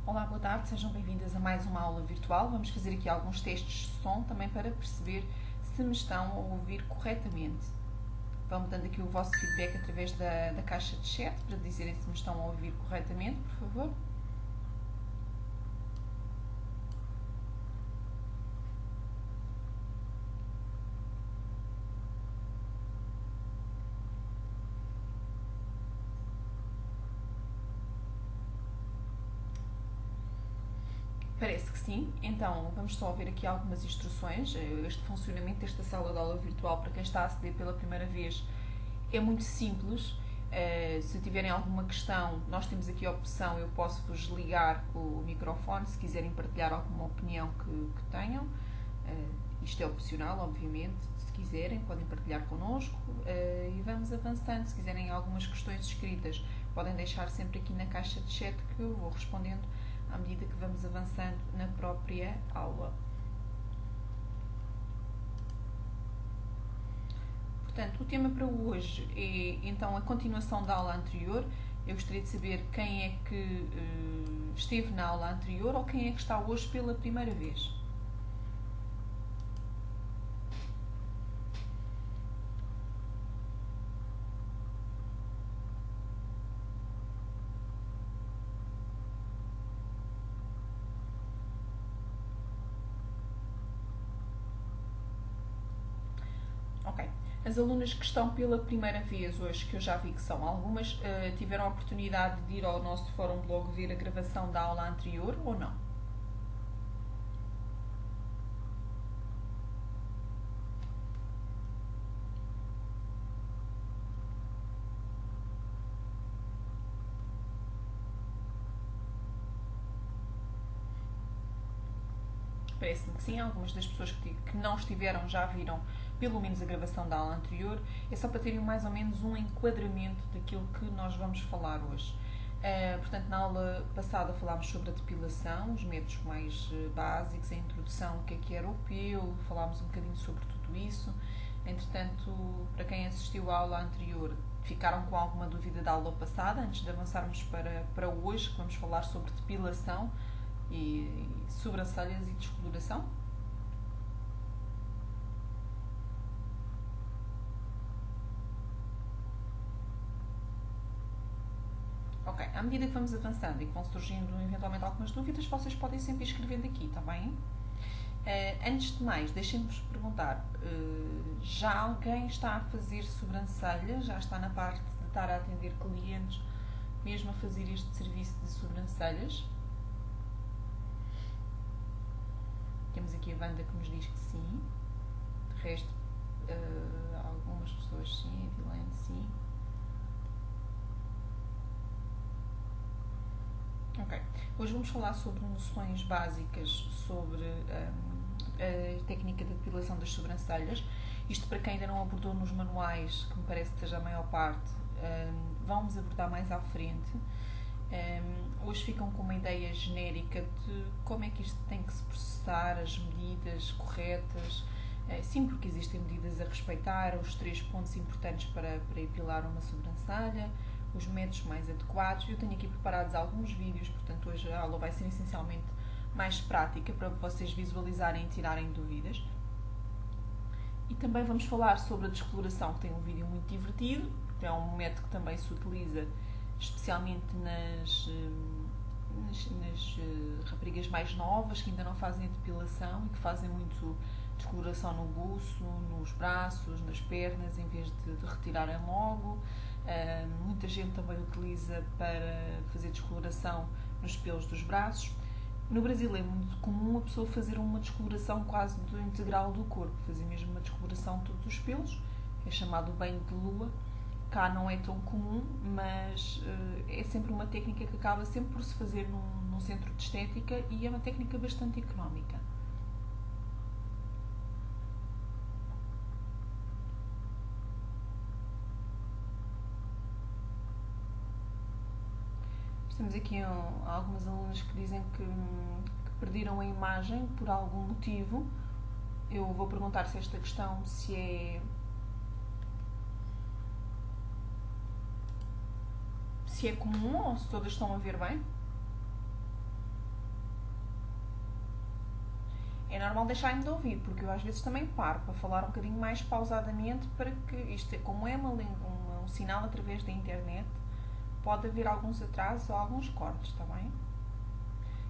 Olá, boa tarde, sejam bem-vindas a mais uma aula virtual. Vamos fazer aqui alguns testes de som também para perceber se me estão a ouvir corretamente. Vão-me dando aqui o vosso feedback através da caixa de chat para dizerem se me estão a ouvir corretamente, por favor. Parece que sim, então vamos só ver aqui algumas instruções. Este funcionamento desta sala de aula virtual, para quem está a aceder pela primeira vez, é muito simples. Se tiverem alguma questão, nós temos aqui a opção, eu posso vos ligar o microfone se quiserem partilhar alguma opinião que tenham. Isto é opcional, obviamente, se quiserem podem partilhar connosco e vamos avançando. Se quiserem algumas questões escritas, podem deixar sempre aqui na caixa de chat que eu vou respondendo à medida que vamos avançando na própria aula. Portanto, o tema para hoje é então a continuação da aula anterior. Eu gostaria de saber quem é que esteve na aula anterior ou quem é que está hoje pela primeira vez. Ok. As alunas que estão pela primeira vez hoje, que eu já vi que são algumas, tiveram a oportunidade de ir ao nosso fórum blog ver a gravação da aula anterior ou não? Parece-me que sim, algumas das pessoas que não estiveram já viram pelo menos a gravação da aula anterior. É só para terem mais ou menos um enquadramento daquilo que nós vamos falar hoje. Portanto, na aula passada falámos sobre a depilação, os métodos mais básicos, a introdução, o que era o pelo, falámos um bocadinho sobre tudo isso. Entretanto, para quem assistiu à aula anterior, ficaram com alguma dúvida da aula passada, antes de avançarmos para hoje, que vamos falar sobre depilação e sobrancelhas e descoloração? Ok, à medida que vamos avançando e que vão surgindo eventualmente algumas dúvidas, vocês podem sempre ir escrevendo aqui, está bem? Antes de mais, deixem-vos perguntar, já alguém está a fazer sobrancelhas? Já está na parte de estar a atender clientes, mesmo a fazer este serviço de sobrancelhas? Temos aqui a Wanda que nos diz que sim. De resto, algumas pessoas sim, a Vilene sim. Ok. Hoje vamos falar sobre noções básicas sobre a técnica de depilação das sobrancelhas. Isto para quem ainda não abordou nos manuais, que me parece que seja a maior parte, vamos abordar mais à frente. Hoje ficam com uma ideia genérica de como é que isto tem que se processar, as medidas corretas. Sim, porque existem medidas a respeitar, os 3 pontos importantes para epilar uma sobrancelha, os métodos mais adequados. Eu tenho aqui preparados alguns vídeos, portanto hoje a aula vai ser essencialmente mais prática para vocês visualizarem e tirarem dúvidas. E também vamos falar sobre a descoloração, que tem um vídeo muito divertido, é um método que também se utiliza especialmente nas raparigas mais novas que ainda não fazem a depilação e que fazem muito descoloração no buço, nos braços, nas pernas, em vez de retirarem logo. Muita gente também utiliza para fazer descoloração nos pelos dos braços. No Brasil é muito comum a pessoa fazer uma descoloração quase integral do corpo, fazer mesmo uma descoloração de todos os pelos, é chamado banho de lua. Cá não é tão comum, mas é sempre uma técnica que acaba sempre por se fazer num centro de estética e é uma técnica bastante económica. Temos aqui algumas alunas que dizem que perderam a imagem por algum motivo. Eu vou perguntar se esta questão se é comum ou se todas estão a ver bem. É normal deixarem de ouvir, porque eu às vezes também paro para falar um bocadinho mais pausadamente para que isto, como é um sinal através da internet, pode haver alguns atrasos ou alguns cortes, está bem?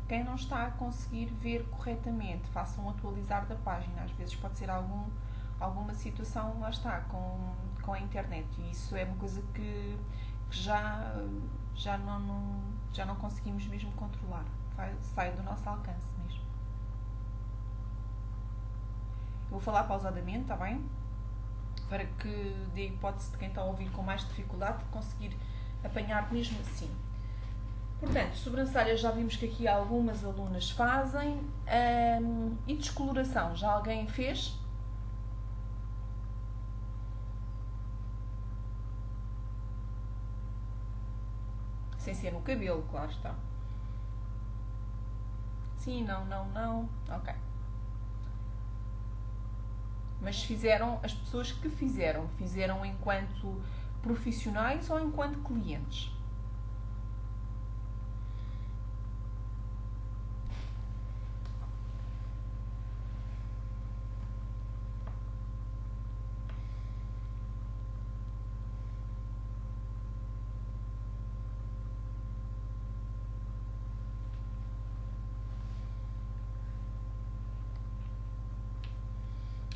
Quem não está a conseguir ver corretamente, faça um atualizar da página. Às vezes pode ser alguma situação, lá está, com a internet. E isso é uma coisa que já não conseguimos mesmo controlar. Sai do nosso alcance mesmo. Eu vou falar pausadamente, está bem? Para que dê hipótese de quem está a ouvir com mais dificuldade conseguir apanhar mesmo assim. Portanto, sobrancelhas já vimos que aqui algumas alunas fazem. E descoloração, já alguém fez? Sem ser no cabelo, claro está. Sim, não. Ok. Mas fizeram, as pessoas que fizeram enquanto profissionais ou enquanto clientes?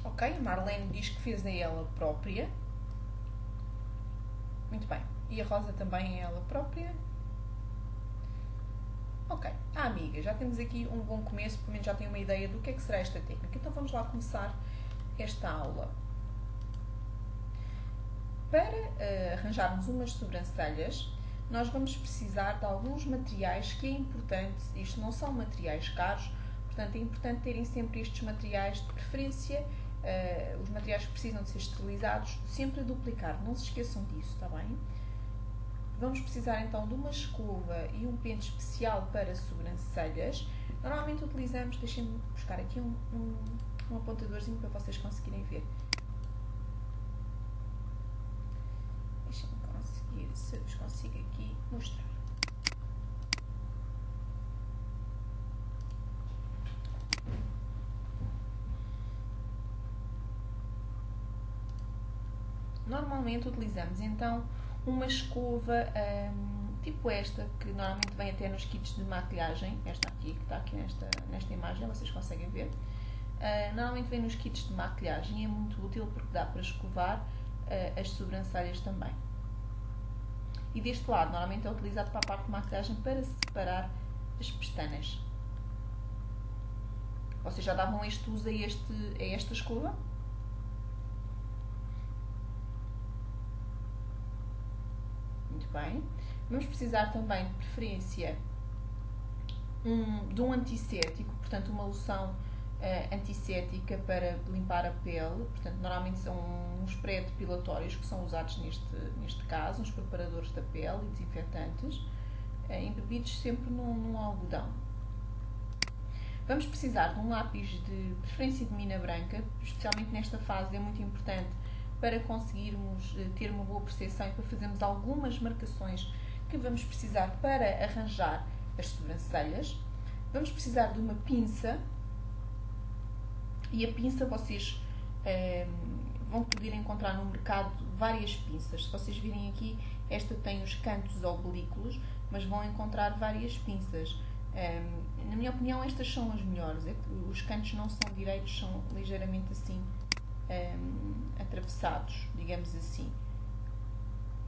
Ok, Marlene diz que fez a ela própria. Muito bem. E a Rosa também é ela própria. Ok. Amiga, já temos aqui um bom começo, pelo menos já tenho uma ideia do que é que será esta técnica. Então vamos lá começar esta aula. Para arranjarmos umas sobrancelhas, nós vamos precisar de alguns materiais que é importante, isto não são materiais caros, portanto é importante terem sempre estes materiais, de preferência, os materiais que precisam de ser esterilizados, sempre a duplicar, não se esqueçam disso, está bem? Vamos precisar então de uma escova e um pente especial para sobrancelhas. Normalmente utilizamos, deixem-me buscar aqui um apontadorzinho para vocês conseguirem ver. Deixem-me conseguir, se eu vos consigo aqui mostrar. Normalmente utilizamos então uma escova tipo esta, que normalmente vem até nos kits de maquilhagem, esta aqui, que está aqui nesta imagem, vocês conseguem ver. Normalmente vem nos kits de maquilhagem e é muito útil porque dá para escovar as sobrancelhas também. E deste lado, normalmente é utilizado para a parte de maquilhagem para separar as pestanas. Vocês já davam este uso a esta escova? Muito bem. Vamos precisar também, de preferência, de um antissético, portanto uma loção antissética para limpar a pele. Portanto, normalmente são uns pré-depilatórios que são usados neste caso, uns preparadores da pele e desinfetantes, embebidos sempre num algodão. Vamos precisar de um lápis de preferência de mina branca, especialmente nesta fase é muito importante para conseguirmos ter uma boa percepção e para fazermos algumas marcações que vamos precisar para arranjar as sobrancelhas. Vamos precisar de uma pinça, e a pinça vocês vão poder encontrar no mercado várias pinças. Se vocês virem aqui, esta tem os cantos oblíquos, mas vão encontrar várias pinças. Na minha opinião, estas são as melhores. Os cantos não são direitos, são ligeiramente assim atravessados, digamos assim.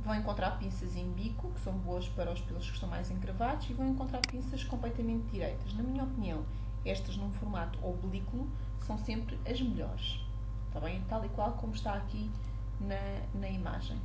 Vão encontrar pinças em bico, que são boas para os pelos que estão mais encravados, e vão encontrar pinças completamente direitas. Na minha opinião, estas num formato oblíquo são sempre as melhores. Está bem? Tal e qual como está aqui na imagem.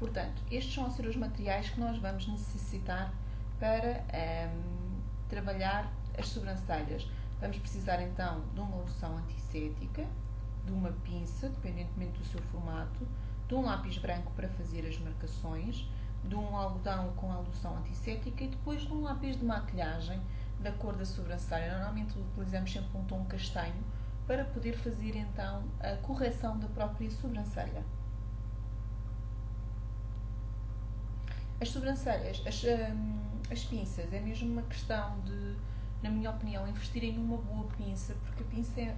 Portanto, estes vão ser os materiais que nós vamos necessitar para trabalhar as sobrancelhas. Vamos precisar então de uma loção antissética, de uma pinça, dependentemente do seu formato, de um lápis branco para fazer as marcações, de um algodão com a loção antissética e depois de um lápis de maquilhagem da cor da sobrancelha. Normalmente utilizamos sempre um tom castanho para poder fazer então a correção da própria sobrancelha. As sobrancelhas, as pinças, é mesmo uma questão de, na minha opinião, investirem numa boa pinça, porque a pinça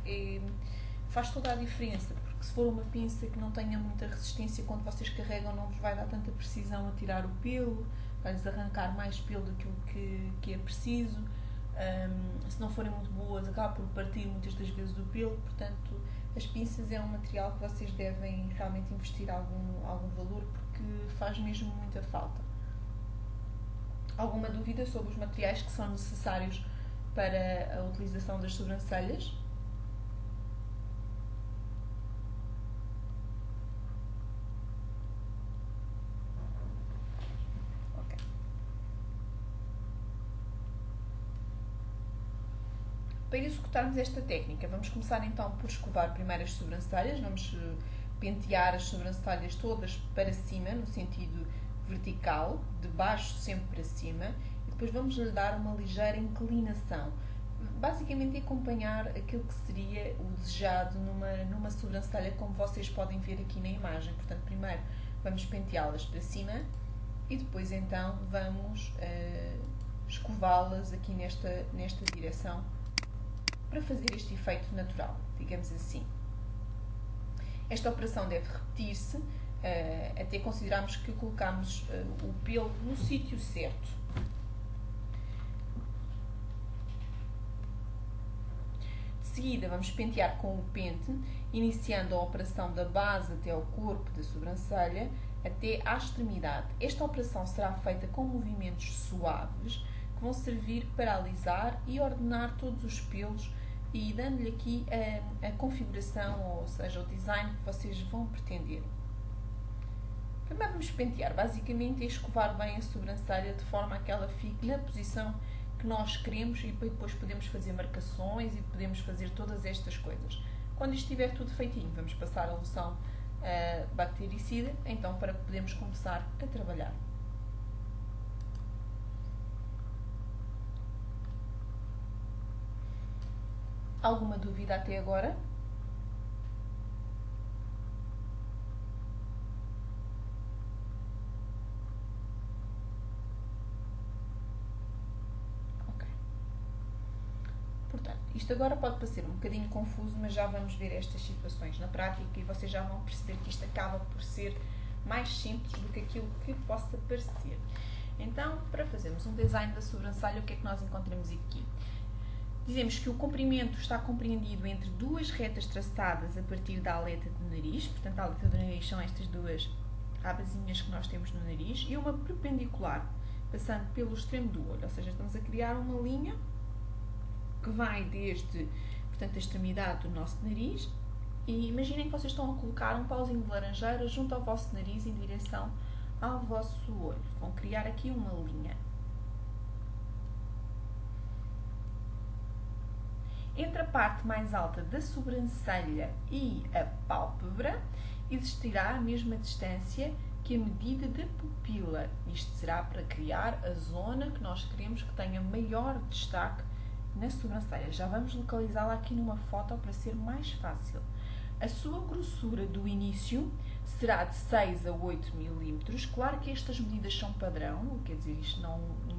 faz toda a diferença, porque se for uma pinça que não tenha muita resistência, quando vocês carregam não vos vai dar tanta precisão a tirar o pelo, vai-lhes arrancar mais pelo daquilo que é preciso. Se não forem muito boas, acaba por partir muitas das vezes o pelo, portanto as pinças é um material que vocês devem realmente investir algum valor, porque faz mesmo muita falta. Alguma dúvida sobre os materiais que são necessários para a utilização das sobrancelhas? Ok. Para executarmos esta técnica, vamos começar então por escovar primeiro as sobrancelhas. Vamos pentear as sobrancelhas todas para cima, no sentido vertical, de baixo sempre para cima, e depois vamos lhe dar uma ligeira inclinação. Basicamente acompanhar aquilo que seria o desejado numa sobrancelha, como vocês podem ver aqui na imagem. Portanto, primeiro vamos penteá-las para cima e depois então vamos escová-las aqui nesta direção para fazer este efeito natural, digamos assim. Esta operação deve repetir-se até considerarmos que colocamos o pelo no sítio certo. De seguida vamos pentear com o pente, iniciando a operação da base até ao corpo da sobrancelha, até à extremidade. Esta operação será feita com movimentos suaves, que vão servir para alisar e ordenar todos os pelos e dando-lhe aqui a configuração, ou seja, o design que vocês vão pretender. Primeiro vamos pentear, basicamente é escovar bem a sobrancelha de forma a que ela fique na posição que nós queremos e depois podemos fazer marcações e podemos fazer todas estas coisas. Quando isto estiver tudo feitinho, vamos passar a loção bactericida, então para que podemos começar a trabalhar. Alguma dúvida até agora? Ok. Portanto, isto agora pode parecer um bocadinho confuso, mas já vamos ver estas situações na prática e vocês já vão perceber que isto acaba por ser mais simples do que aquilo que possa parecer. Então, para fazermos um design da sobrancelha, o que é que nós encontramos aqui? Dizemos que o comprimento está compreendido entre duas retas traçadas a partir da aleta do nariz, portanto a aleta do nariz são estas duas abazinhas que nós temos no nariz, e uma perpendicular, passando pelo extremo do olho, ou seja, estamos a criar uma linha que vai desde, portanto, a extremidade do nosso nariz, e imaginem que vocês estão a colocar um pauzinho de laranjeira junto ao vosso nariz em direção ao vosso olho. Vão criar aqui uma linha. Entre a parte mais alta da sobrancelha e a pálpebra existirá a mesma distância que a medida da pupila. Isto será para criar a zona que nós queremos que tenha maior destaque na sobrancelha. Já vamos localizá-la aqui numa foto para ser mais fácil. A sua grossura do início será de 6 a 8 milímetros. Claro que estas medidas são padrão, quer dizer, isto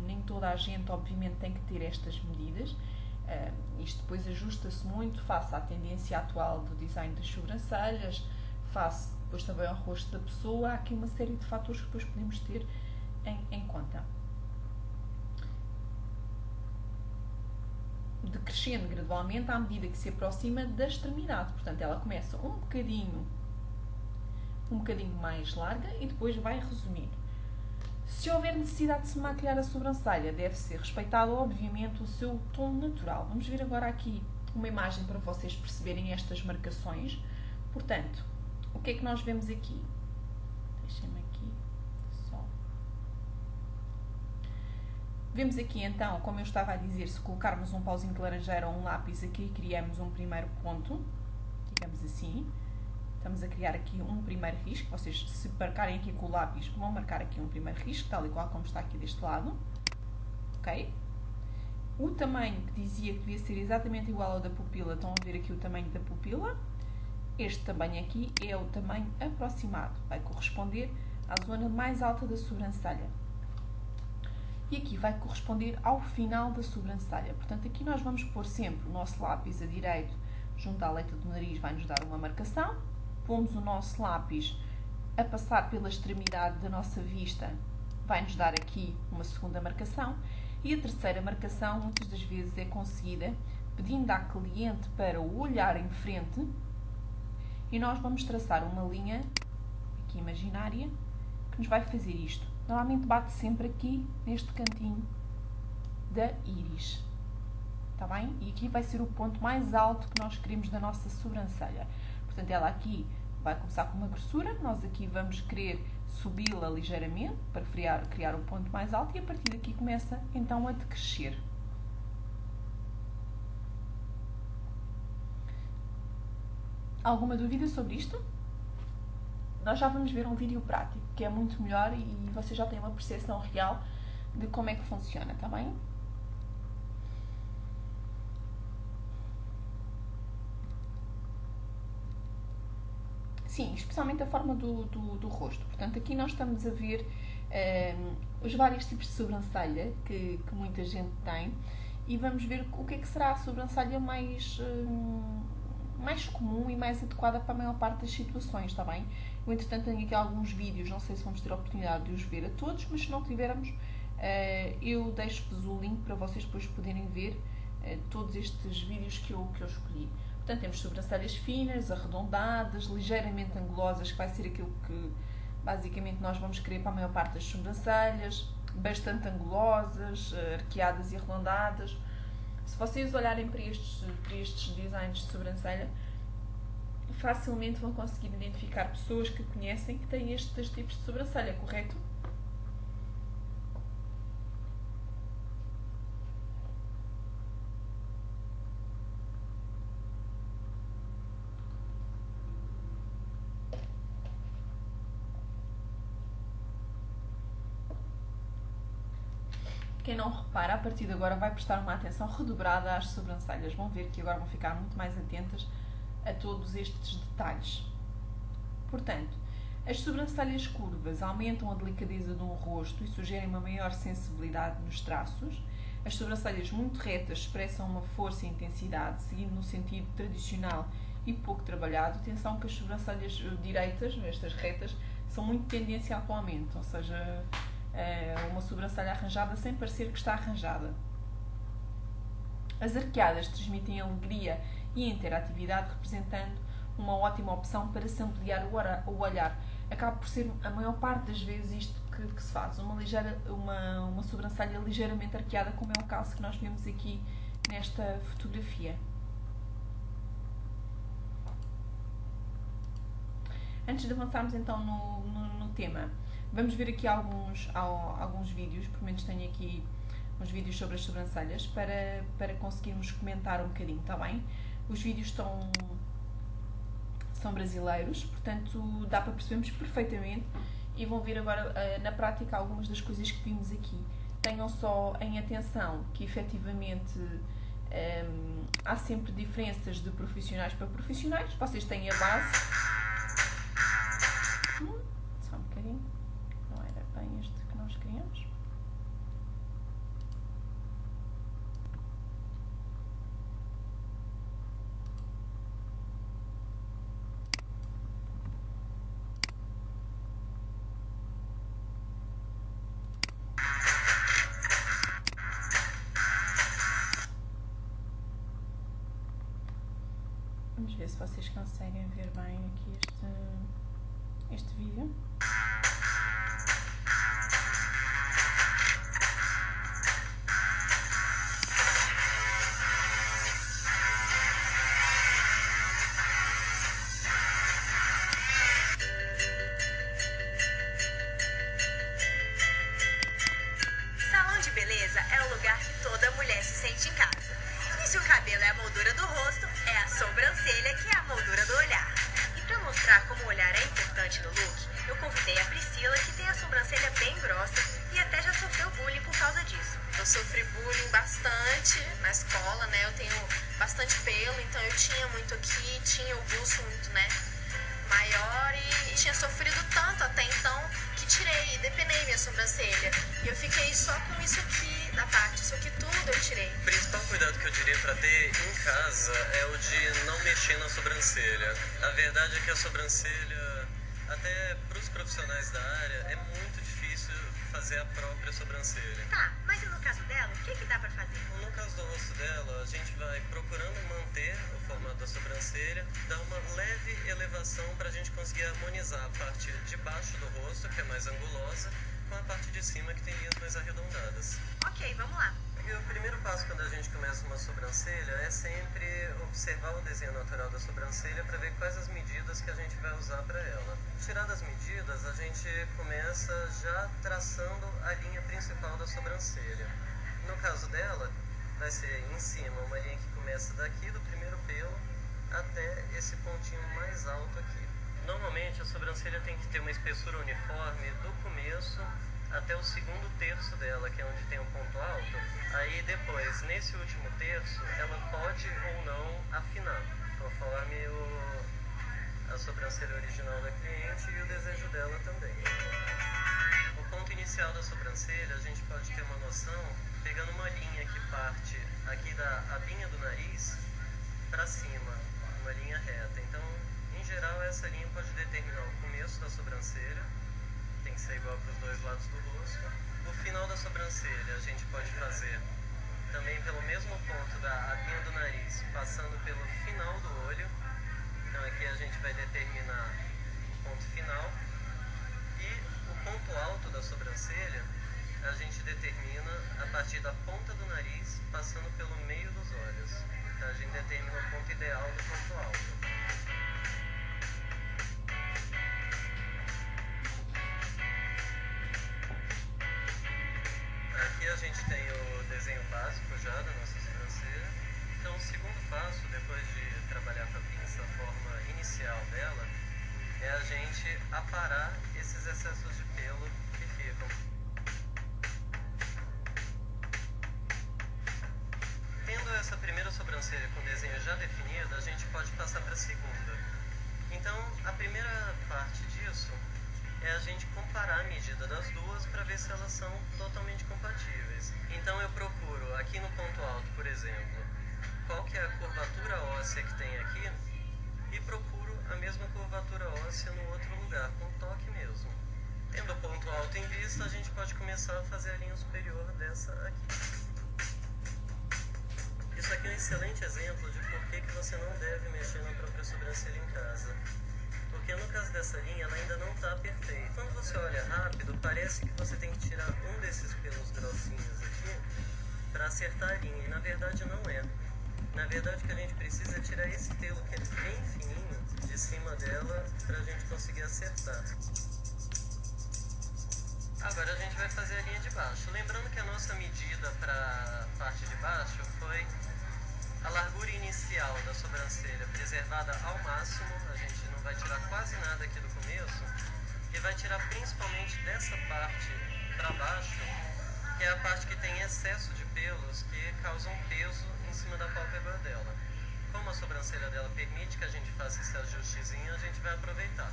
nem toda a gente obviamente tem que ter estas medidas. Isto depois ajusta-se muito face à tendência atual do design das sobrancelhas, face depois também ao rosto da pessoa. Há aqui uma série de fatores que depois podemos ter em conta. Decrescendo gradualmente à medida que se aproxima da extremidade. Portanto, ela começa um bocadinho mais larga e depois vai resumindo. Se houver necessidade de se maquilhar a sobrancelha, deve ser respeitado, obviamente, o seu tom natural. Vamos ver agora aqui uma imagem para vocês perceberem estas marcações. Portanto, o que é que nós vemos aqui? Deixem-me aqui Vemos aqui então, como eu estava a dizer, se colocarmos um pauzinho de laranjeira ou um lápis, aqui criamos um primeiro ponto, digamos assim. Estamos a criar aqui um primeiro risco. Vocês, se marcarem aqui com o lápis, vão marcar aqui um primeiro risco, tal e qual como está aqui deste lado. Ok? O tamanho que dizia que devia ser exatamente igual ao da pupila, estão a ver aqui o tamanho da pupila. Este tamanho aqui é o tamanho aproximado, vai corresponder à zona mais alta da sobrancelha. E aqui vai corresponder ao final da sobrancelha. Portanto, aqui nós vamos pôr sempre o nosso lápis a direito junto à aleta do nariz, vai nos dar uma marcação. Pomos o nosso lápis a passar pela extremidade da nossa vista, vai nos dar aqui uma segunda marcação. E a terceira marcação, muitas das vezes, é conseguida pedindo à cliente para o olhar em frente e nós vamos traçar uma linha aqui imaginária que nos vai fazer isto. Normalmente bate sempre aqui neste cantinho da íris, está bem? E aqui vai ser o ponto mais alto que nós queremos da nossa sobrancelha. Portanto, ela aqui vai começar com uma grossura, nós aqui vamos querer subi-la ligeiramente para criar um ponto mais alto e a partir daqui começa então a decrescer. Alguma dúvida sobre isto? Nós já vamos ver um vídeo prático, que é muito melhor e você já tem uma percepção real de como é que funciona, tá bem? Sim, especialmente a forma do rosto. Portanto, aqui nós estamos a ver os vários tipos de sobrancelha que muita gente tem e vamos ver o que é que será a sobrancelha mais comum e mais adequada para a maior parte das situações, está bem? Eu, entretanto, tenho aqui alguns vídeos, não sei se vamos ter a oportunidade de os ver a todos, mas se não tivermos, eu deixo-vos o link para vocês depois poderem ver todos estes vídeos que eu escolhi. Portanto, temos sobrancelhas finas, arredondadas, ligeiramente angulosas, que vai ser aquilo que basicamente nós vamos querer para a maior parte das sobrancelhas, bastante angulosas, arqueadas e arredondadas. Se vocês olharem para estes designs de sobrancelha, facilmente vão conseguir identificar pessoas que conhecem que têm estes tipos de sobrancelha, correto? Quem não repara, a partir de agora vai prestar uma atenção redobrada às sobrancelhas. Vão ver que agora vão ficar muito mais atentas a todos estes detalhes. Portanto, as sobrancelhas curvas aumentam a delicadeza de um rosto e sugerem uma maior sensibilidade nos traços. As sobrancelhas muito retas expressam uma força e intensidade, seguindo no sentido tradicional e pouco trabalhado. Atenção que as sobrancelhas direitas, estas retas, são muito tendencialmente, ou seja, uma sobrancelha arranjada sem parecer que está arranjada. As arqueadas transmitem alegria e interatividade, representando uma ótima opção para se ampliar o olhar. Acaba por ser, a maior parte das vezes, isto que se faz, uma sobrancelha ligeiramente arqueada, como é o caso que nós vemos aqui nesta fotografia. Antes de avançarmos então no tema, vamos ver aqui alguns vídeos, pelo menos tenho aqui uns vídeos sobre as sobrancelhas, para conseguirmos comentar um bocadinho, está bem? Os vídeos são brasileiros, portanto dá para percebermos perfeitamente e vão ver agora na prática algumas das coisas que vimos aqui. Tenham só em atenção que efetivamente há sempre diferenças de profissionais para profissionais. Vocês têm a base. Só um bocadinho. Não era bem este que nós queríamos. Vamos ver se vocês conseguem ver bem aqui este vídeo. Salão de beleza na escola, né? Eu tenho bastante pelo, então eu tinha muito aqui, tinha o buço muito, né, maior e tinha sofrido tanto até então que tirei, depenei minha sobrancelha. E eu fiquei só com isso aqui da parte, isso aqui tudo eu tirei. O principal cuidado que eu diria para ter em casa é o de não mexer na sobrancelha. A verdade é que a sobrancelha, até para os profissionais da área, é muito difícil fazer a própria sobrancelha. Tá, mas no caso dela, o que dá pra fazer? No caso do rosto dela, a gente vai procurando manter o formato da sobrancelha, dar uma leve elevação para a gente conseguir harmonizar a parte de baixo do rosto, que é mais angulosa, com a parte de cima, que tem linhas mais arredondadas. Ok, vamos lá. E o primeiro passo quando a gente começa uma sobrancelha é sempre observar o desenho natural da sobrancelha para ver quais as medidas que a gente vai usar para ela. Tiradas as medidas, a gente começa já traçando a linha principal da sobrancelha. No caso dela, vai ser em cima uma linha que começa daqui do primeiro pelo até esse pontinho mais alto aqui. Normalmente a sobrancelha tem que ter uma espessura uniforme do começo até o segundo terço dela, que é onde tem o ponto alto. Aí depois, nesse último terço, ela pode ou não afinar, conforme a sobrancelha original da cliente e o desejo dela também. O ponto inicial da sobrancelha, a gente pode ter uma noção pegando uma linha que parte aqui da abinha do nariz para cima, uma linha reta. Então, em geral, essa linha pode determinar o começo da sobrancelha, tem que ser igual para os dois lados do rosto. O final da sobrancelha a gente pode fazer também pelo mesmo ponto da abinha do nariz, passando pelo final do olho. Então aqui a gente vai determinar o ponto final. E o ponto alto da sobrancelha a gente determina a partir da ponta do nariz, passando pelo meio dos olhos. Então a gente determina o ponto ideal do ponto alto. Aqui a gente tem o desenho básico já da nossa sobrancelha. Então o segundo passo, depois de trabalhar com a pinça a forma inicial dela, é a gente aparar esses excessos de pelo que ficam. Tendo essa primeira sobrancelha com o desenho já definido, a gente pode passar para a segunda. Então a primeira parte disso é a gente comparar a medida das duas para ver se elas são totalmente compatíveis. Então eu procuro aqui no ponto alto, por exemplo, qual que é a curvatura óssea que tem aqui e procuro a mesma curvatura óssea no outro lugar, com toque mesmo. Tendo o ponto alto em vista, a gente pode começar a fazer a linha superior dessa aqui. Isso aqui é um excelente exemplo de por que você não deve mexer na própria sobrancelha em casa. Porque no caso dessa linha, ela ainda não está perfeita. Quando você olha rápido, parece que você tem que tirar um desses pelos grossinhos aqui para acertar a linha. E na verdade não é. Na verdade o que a gente precisa é tirar esse pelo que é bem fininho de cima dela para a gente conseguir acertar. Agora a gente vai fazer a linha de baixo. Lembrando que a nossa medida para a parte de baixo foi a largura inicial da sobrancelha preservada ao máximo. A gente não vai tirar quase nada aqui do começo e vai tirar principalmente dessa parte para baixo, que é a parte que tem excesso de pelos que causam peso em cima da pálpebra dela. Como a sobrancelha dela permite que a gente faça esse ajustezinho, a gente vai aproveitar.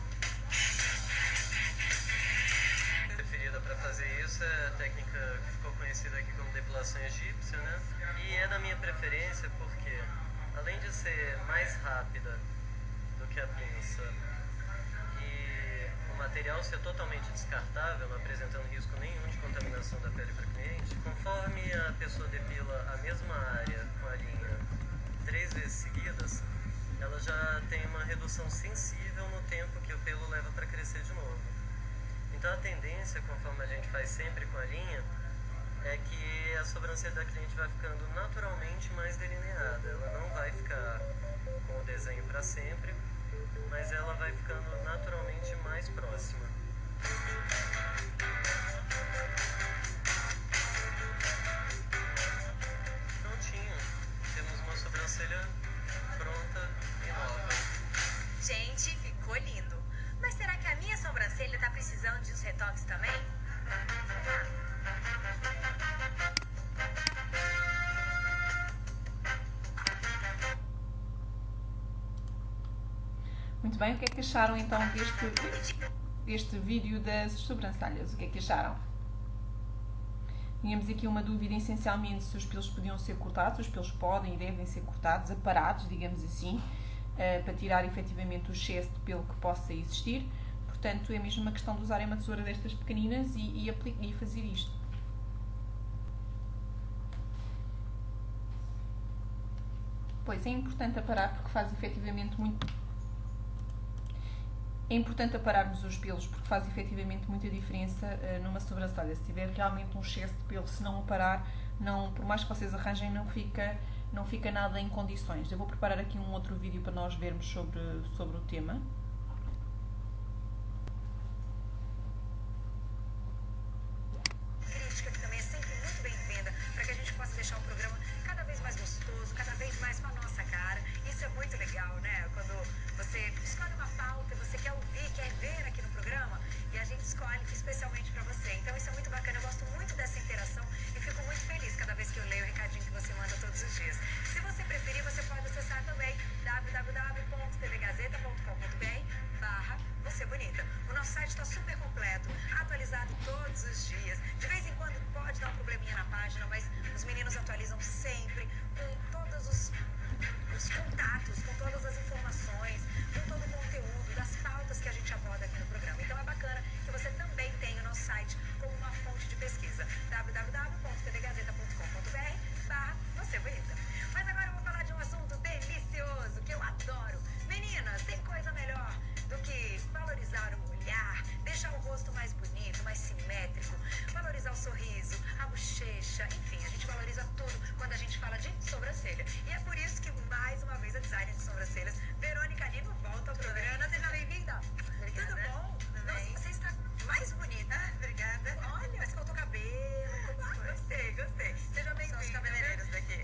A preferida para fazer isso é a técnica que ficou conhecida aqui como depilação egípcia, né? E é da minha preferência porque, além de ser mais rápida do que a pinça e o material ser totalmente descartável, não apresentando risco nenhum de contaminação da pele para o cliente, conforme a pessoa depila a mesma área com a linha 3 vezes seguidas, ela já tem uma redução sensível no tempo que o pelo leva para crescer de novo. Então a tendência, conforme a gente faz sempre com a linha, é que a sobrancelha da cliente vai ficando naturalmente mais delineada. Ela não vai ficar com o desenho para sempre, mas ela vai ficando naturalmente mais próxima. Prontinho, temos uma sobrancelha pronta e nova. Gente, ficou lindo. Mas será que a minha sobrancelha tá precisando de uns retoques também? Muito bem, o que é que acharam então deste vídeo das sobrancelhas? O que é que acharam? Tínhamos aqui uma dúvida essencialmente se os pelos podiam ser cortados. Os pelos podem e devem ser cortados, aparados, digamos assim, para tirar efetivamente o excesso de pelo que possa existir. Portanto, é mesmo uma questão de usarem uma tesoura destas pequeninas e fazer isto. Pois, é importante aparar porque faz efetivamente muito... É importante apararmos os pelos porque faz efetivamente muita diferença numa sobrancelha. Se tiver realmente um excesso de pelo, se não aparar, por mais que vocês arranjem, não fica nada em condições. Eu vou preparar aqui um outro vídeo para nós vermos sobre o tema. Crítica que também é sempre muito bem-vinda para que a gente possa deixar o programa cada vez mais gostoso, cada vez mais com a nossa cara. Isso é muito legal, né? Quando você escolhe uma pauta, você quer ouvir, quer ver aqui no programa e a gente escolhe especialmente para você. Então isso é muito bacana, eu gosto muito dessa interação e fico muito feliz cada vez que eu leio o recadinho que você manda todos os dias. Se você preferir, você pode acessar também www.tvgazeta.com.br/Você Bonita. O nosso site está super completo, atualizado todos os dias. De vez em quando pode dar um probleminha na página, mas os meninos atualizam sempre com todos os contatos, com todas as informações, com todo o conteúdo, das pautas que a gente aborda aqui no programa. Então é bacana que você também tenha o nosso site como uma fonte de pesquisa. www.tvgazeta.com.br/Você Bonita. Mas agora eu vou falar de um assunto delicioso que eu adoro. Meninas, tem coisa melhor do que valorizar o olhar, deixar o rosto mais bonito, mais simétrico, valorizar o sorriso, a bochecha, enfim, a gente valoriza tudo quando a gente fala de sobrancelha. E é por isso que, mais uma vez, a designer de sobrancelhas, Verônica Lima, volta ao programa. Seja bem-vinda. Tudo bom? Nossa, você está mais bonita. Obrigada. Olha, mas faltou cabelo. Gostei. Seja bem-vinda. São os cabeleireiros daqui.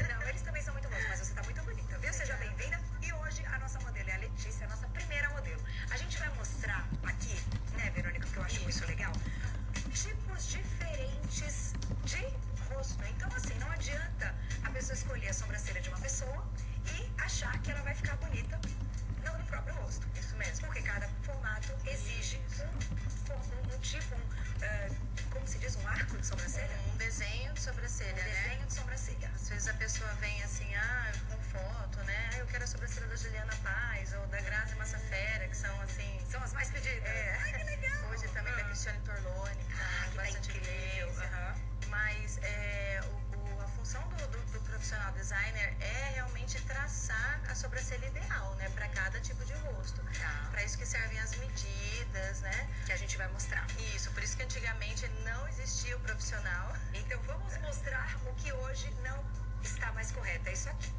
Não, eles também são muito bons, mas você está muito bonita, viu? Seja bem-vinda. E hoje a nossa modelo é a Letícia, a nossa primeira modelo. A gente vai mostrar aqui, né, Verônica, que eu acho muito legal, tipos diferentes de rosto. Então, assim, não adianta a pessoa escolher a sobrancelha de uma pessoa e achar que ela vai ficar bonita no próprio rosto. Isso mesmo. Porque cada formato exige um tipo, como se diz, um arco de sobrancelha? Um desenho de sobrancelha, desenho de sobrancelha. Às vezes a pessoa vem assim, com foto, né? Eu quero a sobrancelha da Juliana Paz ou da Grazi Massafera, que são assim... São as mais pedidas. Ai, que legal! Hoje também da Cristiane Torlone, que tá bastante incrível. Mas a função do profissional designer é realmente traçar a sobrancelha ideal, né? Para cada tipo de rosto. Para isso que servem as medidas, né? Que a gente vai mostrar. Isso, por isso que antigamente não existia o profissional. Então vamos mostrar o que hoje não está mais correto. É isso aqui.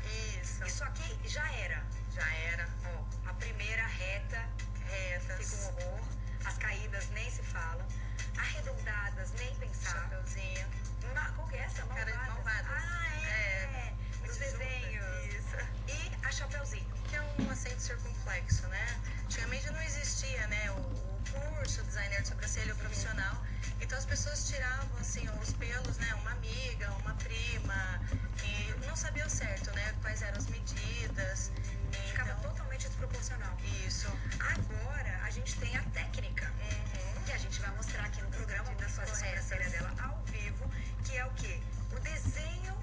Isso aqui já era. Ó, a primeira reta fica um horror. As caídas nem se falam. Arredondadas, nem pensar. Chapeuzinho. Qual que é essa? Cara de malvadas. Os desenhos. Isso. E a chapeuzinho. Que é um acento circunflexo, né? Antigamente não existia, né? O curso designer de sobrancelha, o profissional. Então as pessoas tiravam, assim, os pelos, né? Uma amiga, uma prima. E não sabia o certo, né? Quais eram as medidas. Ficava totalmente desproporcional. Isso. Agora a gente tem a técnica. Que a gente vai mostrar aqui no programa. Vamos fazer a sobrancelha dela ao vivo. Que é o quê? O desenho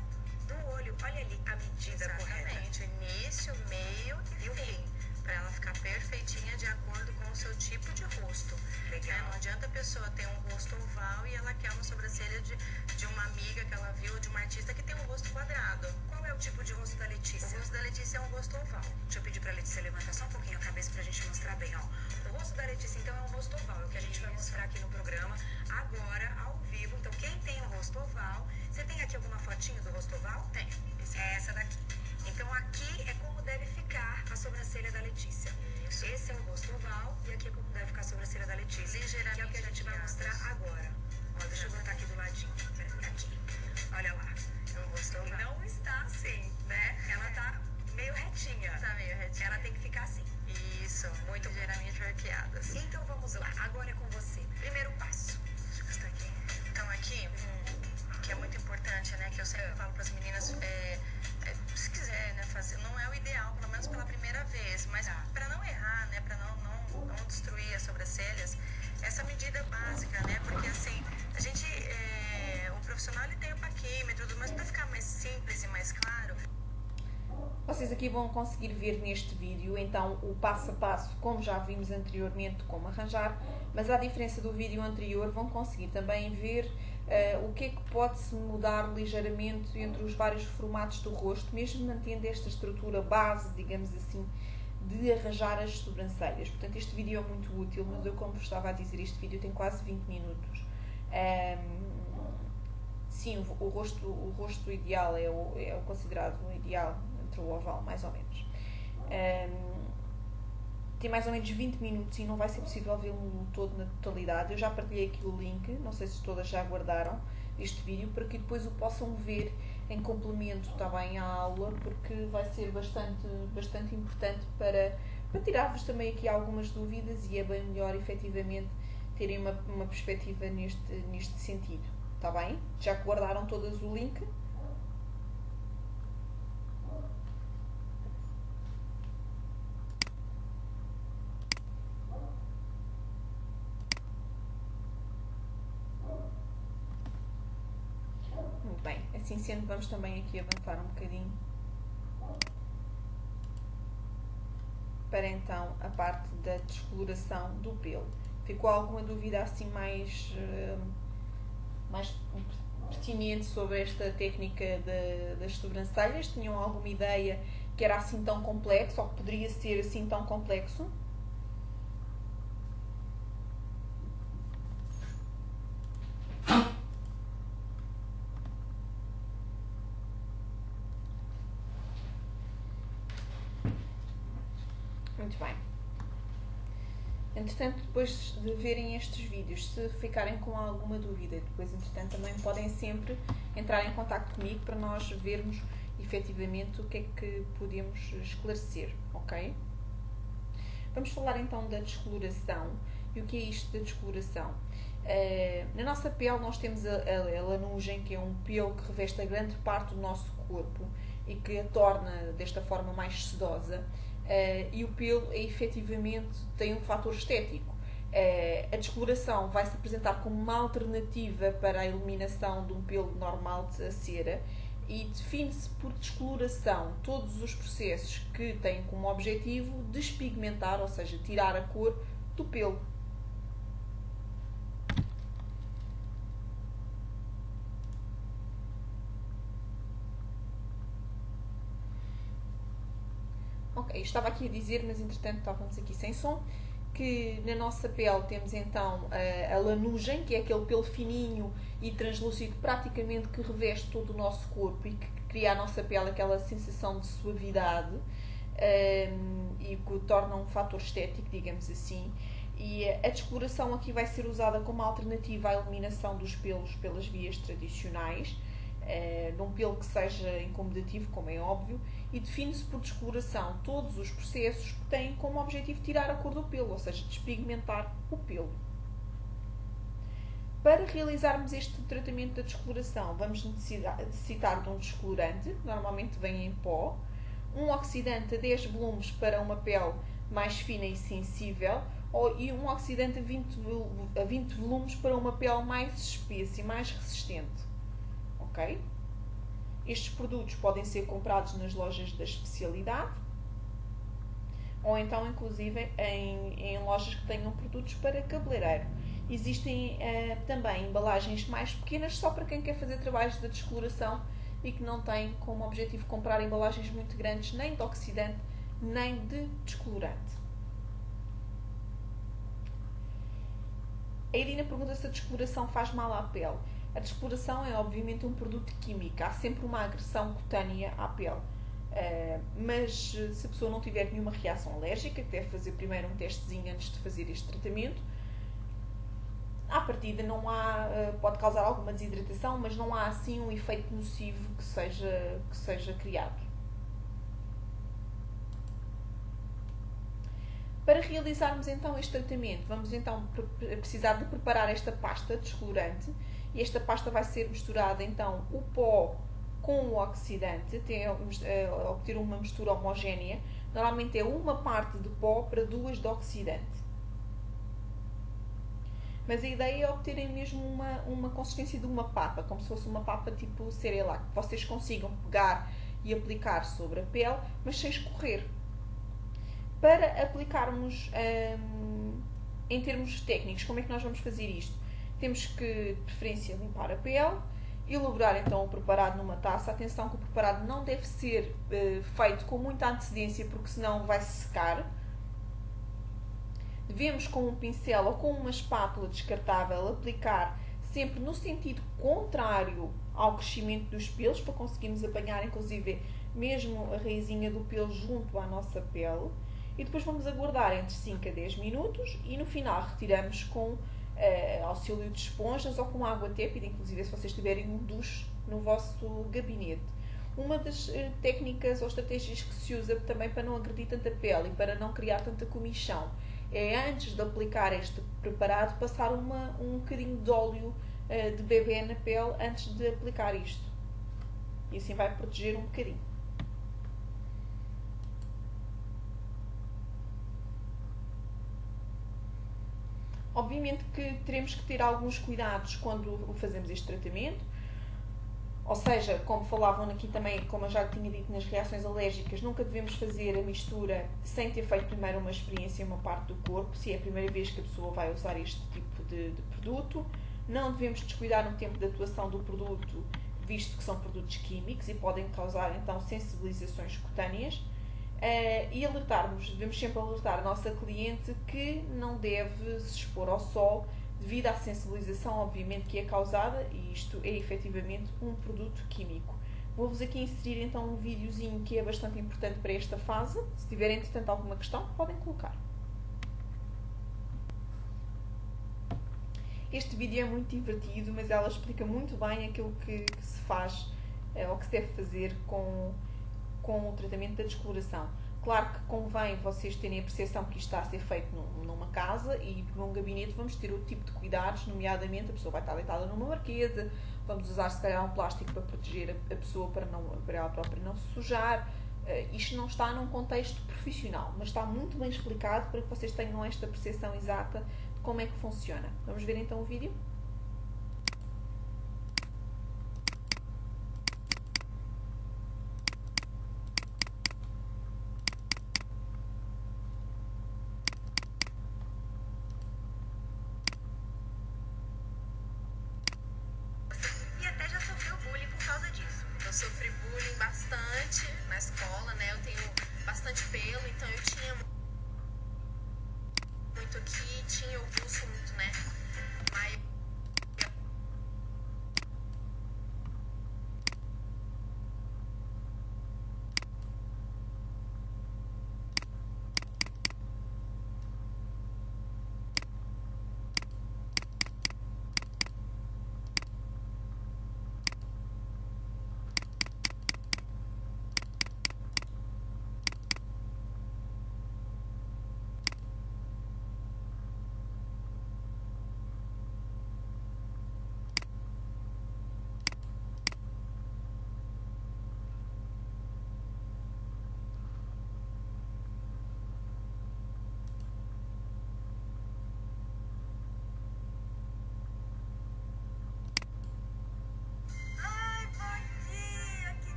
do olho. Olha ali a medida correta. Exatamente. Início, meio e fim. Para ela ficar perfeitinha de acordo com o seu tipo de rosto. Legal. Não adianta a pessoa ter um rosto oval e ela quer uma sobrancelha de uma amiga que ela viu, de uma artista que tem um rosto quadrado. Qual é o tipo de rosto da Letícia? O rosto da Letícia é um rosto oval. Deixa eu pedir pra Letícia levantar só um pouquinho a cabeça pra gente mostrar bem, ó. O rosto da Letícia, então, é um rosto oval. É o que a gente vai mostrar aqui no programa, agora, ao vivo. Então, quem tem um rosto oval... Você tem aqui alguma fotinho do rosto oval? Tem. É essa daqui. Então, aqui é como deve ficar a sobrancelha da Letícia. Isso. Esse é o rosto oval e aqui é como deve ficar a sobrancelha da Letícia. Ligeiramente que é o que a gente vai mostrar agora. Ó, deixa eu botar aqui do ladinho. Aqui. Olha lá. É um rosto oval. Não está vocês aqui vão conseguir ver neste vídeo, então, o passo a passo, como já vimos anteriormente, como arranjar, mas à diferença do vídeo anterior, vão conseguir também ver o que é que pode-se mudar ligeiramente entre os vários formatos do rosto, mesmo mantendo esta estrutura base, digamos assim, de arranjar as sobrancelhas. Portanto, este vídeo é muito útil, mas eu, como vos estava a dizer, este vídeo tem quase 20 minutos. Sim, o rosto ideal é o considerado ideal entre o oval, mais ou menos. Tem mais ou menos 20 minutos e não vai ser possível vê-lo todo na totalidade. Eu já partilhei aqui o link, não sei se todas já guardaram este vídeo, para que depois o possam ver em complemento, está bem, à aula, porque vai ser bastante importante para tirar-vos também aqui algumas dúvidas, e é bem melhor efetivamente terem uma perspectiva neste sentido, está bem? Já guardaram todas o link? Muito bem, assim sendo, vamos também aqui avançar um bocadinho para então a parte da descoloração do pelo. Ficou alguma dúvida assim mais pertinente sobre esta técnica das sobrancelhas? Tinham alguma ideia que era assim tão complexo, ou que poderia ser assim tão complexo? Muito bem. Entretanto, depois de verem estes vídeos, se ficarem com alguma dúvida, depois, entretanto, também podem sempre entrar em contacto comigo para nós vermos efetivamente o que é que podemos esclarecer, ok? Vamos falar então da descoloração. E o que é isto da descoloração? Na nossa pele nós temos a lanugem, que é um pelo que reveste a grande parte do nosso corpo e que a torna desta forma mais sedosa. E o pelo efetivamente tem um fator estético. A descoloração vai se apresentar como uma alternativa para a eliminação de um pelo normal de cera, e define-se por descoloração todos os processos que têm como objetivo despigmentar, ou seja, tirar a cor do pelo. Ok, estava aqui a dizer, mas entretanto estávamos aqui sem som, que na nossa pele temos então a lanugem, que é aquele pelo fininho e translúcido praticamente que reveste todo o nosso corpo e que cria à nossa pele aquela sensação de suavidade e que o torna um fator estético, digamos assim. E a descoloração aqui vai ser usada como alternativa à eliminação dos pelos pelas vias tradicionais, num pelo que seja incomodativo, como é óbvio, e define-se por descoloração todos os processos que têm como objetivo tirar a cor do pelo, ou seja, despigmentar o pelo. Para realizarmos este tratamento da descoloração, vamos necessitar de um descolorante, normalmente vem em pó, um oxidante a 10 volumes para uma pele mais fina e sensível, e um oxidante a 20 volumes para uma pele mais espessa e mais resistente. Ok? Estes produtos podem ser comprados nas lojas da especialidade ou então, inclusive, em lojas que tenham produtos para cabeleireiro. Existem também embalagens mais pequenas só para quem quer fazer trabalhos de descoloração e que não tem como objetivo comprar embalagens muito grandes, nem de oxidante, nem de descolorante. A Irina pergunta se a descoloração faz mal à pele. A descoloração é obviamente um produto químico, há sempre uma agressão cutânea à pele. Mas se a pessoa não tiver nenhuma reação alérgica, que deve fazer primeiro um testezinho antes de fazer este tratamento, à partida não há, pode causar alguma desidratação, mas não há assim um efeito nocivo que seja criado. Para realizarmos então este tratamento, vamos então precisar de preparar esta pasta descolorante, e esta pasta vai ser misturada então o pó com o oxidante, até obter uma mistura homogénea. Normalmente é uma parte de pó para 2 de oxidante. Mas a ideia é obterem mesmo uma consistência de uma papa, como se fosse uma papa tipo Cerelac, que vocês consigam pegar e aplicar sobre a pele, mas sem escorrer. Para aplicarmos em termos técnicos, como é que nós vamos fazer isto? Temos que, de preferência, limpar a pele, elaborar então o preparado numa taça. Atenção que o preparado não deve ser feito com muita antecedência, porque senão vai secar. Devemos, com um pincel ou com uma espátula descartável, aplicar sempre no sentido contrário ao crescimento dos pelos, para conseguirmos apanhar, inclusive, mesmo a raizinha do pelo junto à nossa pele. E depois vamos aguardar entre 5 a 10 minutos e no final retiramos com auxílio de esponjas ou com água tépida, inclusive se vocês tiverem um duche no vosso gabinete. Uma das técnicas ou estratégias que se usa também para não agredir tanta pele e para não criar tanta comichão é, antes de aplicar este preparado, passar um bocadinho de óleo de bebê na pele antes de aplicar isto. E assim vai proteger um bocadinho. Obviamente que teremos que ter alguns cuidados quando fazemos este tratamento. Ou seja, como falavam aqui também, como eu já tinha dito nas reações alérgicas, nunca devemos fazer a mistura sem ter feito primeiro uma experiência em uma parte do corpo, se é a primeira vez que a pessoa vai usar este tipo de produto. Não devemos descuidar no tempo de atuação do produto, visto que são produtos químicos e podem causar então sensibilizações cutâneas. E devemos sempre alertar a nossa cliente que não deve se expor ao sol devido à sensibilização, obviamente, que é causada, e isto é efetivamente um produto químico. Vou-vos aqui inserir então um videozinho que é bastante importante para esta fase. Se tiverem, entretanto, alguma questão, podem colocar. Este vídeo é muito divertido, mas ela explica muito bem aquilo que se faz ou que se deve fazer com o tratamento da descoloração. Claro que convém vocês terem a percepção que isto está a ser feito numa casa, e num gabinete vamos ter outro tipo de cuidados, nomeadamente a pessoa vai estar deitada numa marquesa, vamos usar se calhar um plástico para proteger a pessoa para ela própria não se sujar. Isto não está num contexto profissional, mas está muito bem explicado para que vocês tenham esta percepção exata de como é que funciona. Vamos ver então o vídeo? Eu sofri bullying bastante na escola, né? Eu tenho bastante pelo, então eu tinha muito aqui, tinha o pulso muito, né?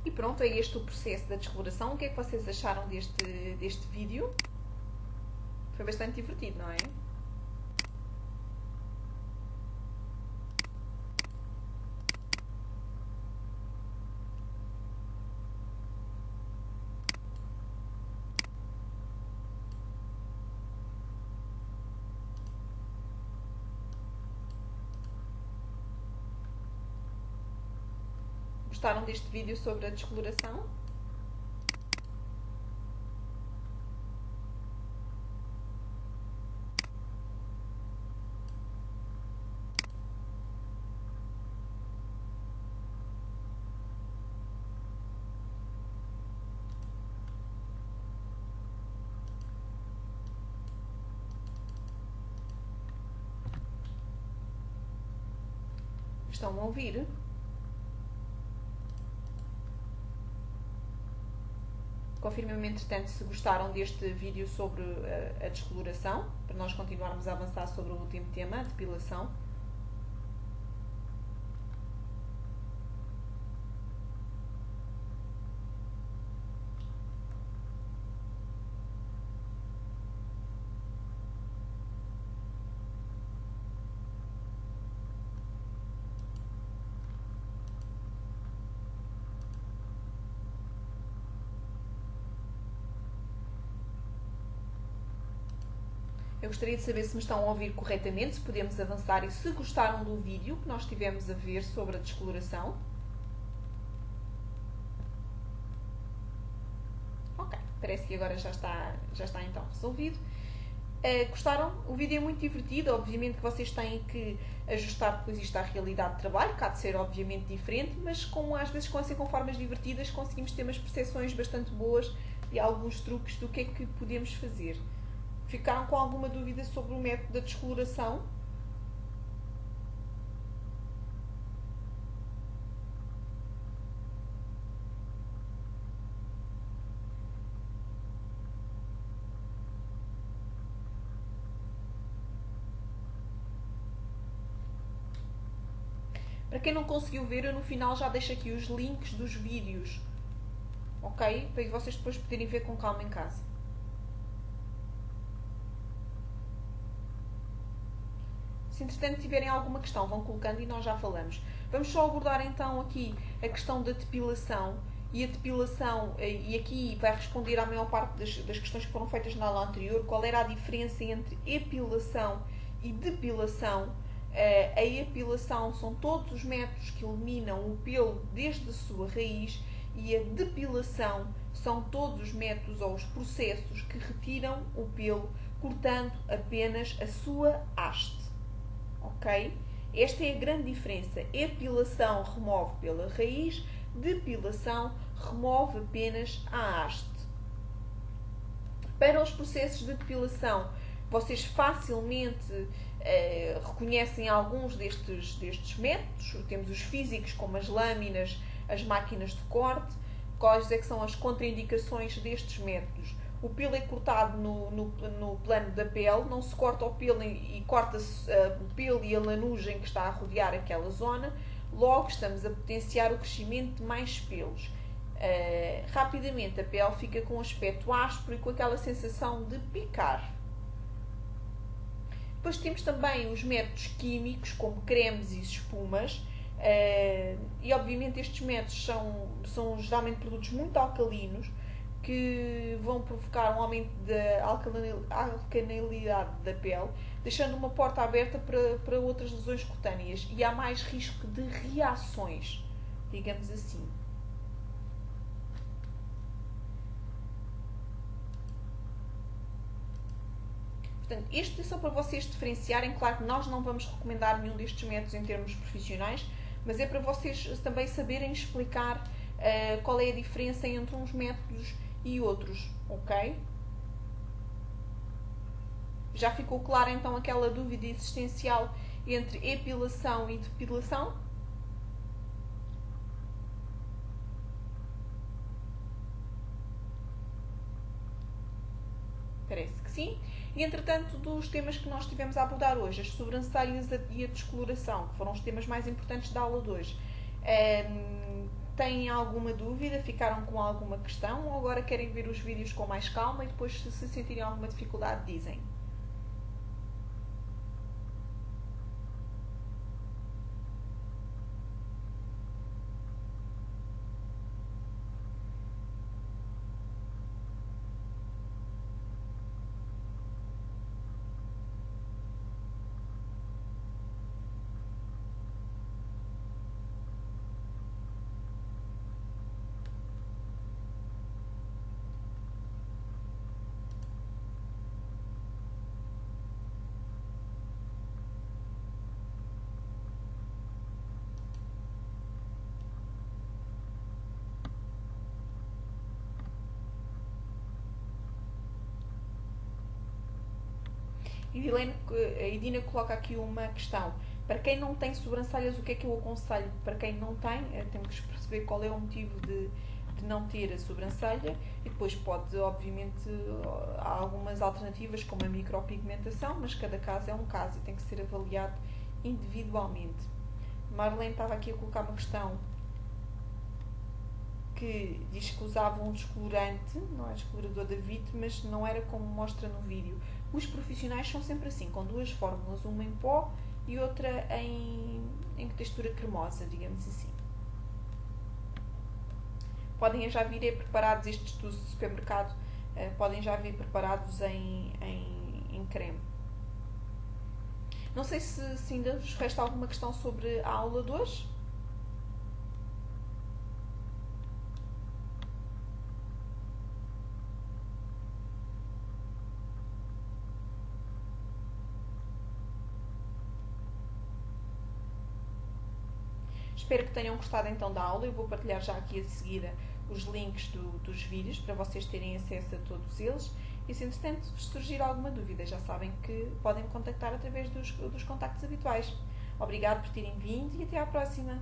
E pronto, é este o processo da descoloração. O que é que vocês acharam deste vídeo? Foi bastante divertido, não é? Gostaram deste vídeo sobre a descoloração? Estão a ouvir? Confirmem-me, entretanto, se gostaram deste vídeo sobre a descoloração, para nós continuarmos a avançar sobre o último tema, a depilação. Eu gostaria de saber se me estão a ouvir corretamente, se podemos avançar e se gostaram do vídeo que nós estivemos a ver sobre a descoloração. Ok, parece que agora já está então resolvido. Gostaram? O vídeo é muito divertido, obviamente que vocês têm que ajustar depois isto à realidade de trabalho, que há de ser obviamente diferente, mas às vezes com formas divertidas conseguimos ter umas percepções bastante boas e alguns truques do que é que podemos fazer. Ficaram com alguma dúvida sobre o método da descoloração? Para quem não conseguiu ver, eu no final já deixo aqui os links dos vídeos, ok? Para vocês depois poderem ver com calma em casa. Se entretanto tiverem alguma questão, vão colocando e nós já falamos. Vamos só abordar então aqui a questão da depilação. E a depilação, e aqui vai responder à maior parte das questões que foram feitas na aula anterior, qual era a diferença entre epilação e depilação. A epilação são todos os métodos que eliminam o pelo desde a sua raiz, e a depilação são todos os métodos ou os processos que retiram o pelo, cortando apenas a sua haste. Ok? Esta é a grande diferença. Epilação remove pela raiz, depilação remove apenas a haste. Para os processos de depilação, vocês facilmente reconhecem alguns destes métodos. Temos os físicos, como as lâminas, as máquinas de corte. Quais é que são as contraindicações destes métodos? O pelo é cortado no plano da pele, não se corta o pelo e corta-se o pelo e a lanugem que está a rodear aquela zona, logo estamos a potenciar o crescimento de mais pelos. Rapidamente a pele fica com um aspecto áspero e com aquela sensação de picar. Depois temos também os métodos químicos, como cremes e espumas, e obviamente estes métodos são geralmente produtos muito alcalinos, que vão provocar um aumento da alcalinidade da pele, deixando uma porta aberta para outras lesões cutâneas, e há mais risco de reações, digamos assim. Portanto, isto é só para vocês diferenciarem. Claro que nós não vamos recomendar nenhum destes métodos em termos profissionais, mas é para vocês também saberem explicar qual é a diferença entre uns métodos e outros, ok? Já ficou clara então aquela dúvida existencial entre epilação e depilação? Parece que sim. E entretanto, dos temas que nós estivemos a abordar hoje, as sobrancelhas e a descoloração, que foram os temas mais importantes da aula de hoje, Têm alguma dúvida? Ficaram com alguma questão? Ou agora querem ver os vídeos com mais calma e depois, se sentirem alguma dificuldade, dizem? A Edina coloca aqui uma questão. Para quem não tem sobrancelhas, o que é que eu aconselho? Para quem não tem, temos que perceber qual é o motivo de não ter a sobrancelha e depois pode, obviamente, há algumas alternativas como a micropigmentação, mas cada caso é um caso e tem que ser avaliado individualmente. Marlene estava aqui a colocar uma questão que diz que usava um descolorante, não é descolorador da VIT, mas não era como mostra no vídeo. Os profissionais são sempre assim, com duas fórmulas, uma em pó e outra em textura cremosa, digamos assim. Podem já vir preparados, estes do supermercado, podem já vir preparados em creme. Não sei se ainda vos resta alguma questão sobre a aula de hoje. Espero que tenham gostado então da aula. Eu vou partilhar já aqui a seguir os links dos vídeos para vocês terem acesso a todos eles. E se entretanto surgir alguma dúvida, já sabem que podem me contactar através dos contactos habituais. Obrigado por terem vindo e até à próxima!